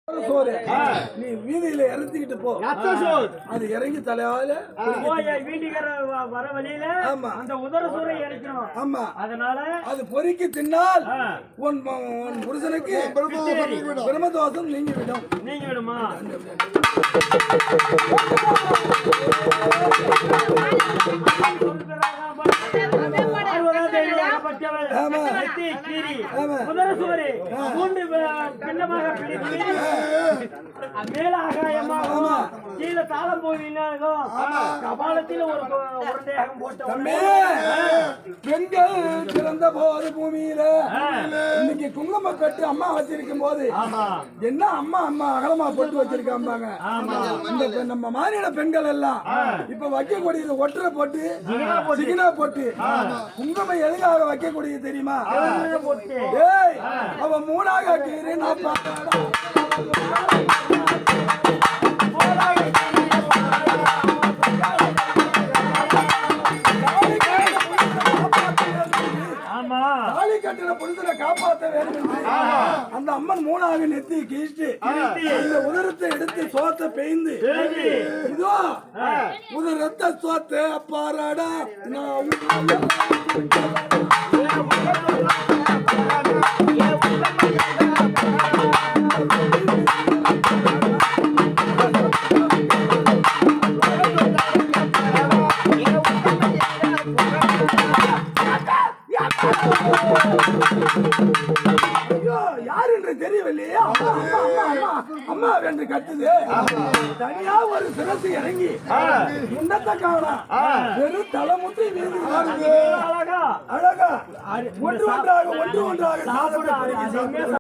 நீ வீதியில இறங்கிட்டு போ. அது இறங்கி தலையால வீட்டுக்கு வர வழியில அந்த உதர சோறை இறக்கணும். ஆமா, அதனால அது பொறுக்கி தின்னால் உன் புருஷனுக்கு பிரம்மதோஷம் நீங்கி விடுமா? மேல ஆகாயமாக கீழே தாளம் போயினாலும் கபாலத்தில் ஒரு உருண்டையாகம் போட்ட பெண்கள் பிறந்த போது பூமியில இன்னைக்கு குங்குமம் கட்டு அம்மா வச்சிருக்கும் போது என்ன அம்மா அம்மா அகலமா போட்டு வச்சிருக்காங்க. நம்ம மாநில பெண்கள் எல்லாம் இப்ப வைக்கக்கூடியது ஒற்றை போட்டு சிகினா போட்டு குங்குமம் எதுக்காக வைக்கக்கூடியது தெரியுமா? அவ மூணாக கீரை நான் தாலி கட்டின புனிதனை காப்பாற்ற வேண்டும். அந்த அம்மன் மூணாக நெத்தி கீழ்த்து இந்த உதரத்தை எடுத்து சோத்தை பெய்ந்து இதோ உதரத்தை சோத்தை அப்பாராடா யார் என்று தெரியவில்லையே. அம்மா என்று கட்டுது. தனியா ஒரு சிரசு இறங்கி முன்னத்தை காணா வெறும் தலைமுற்றி அழகா ஒன்று ஒன்றாக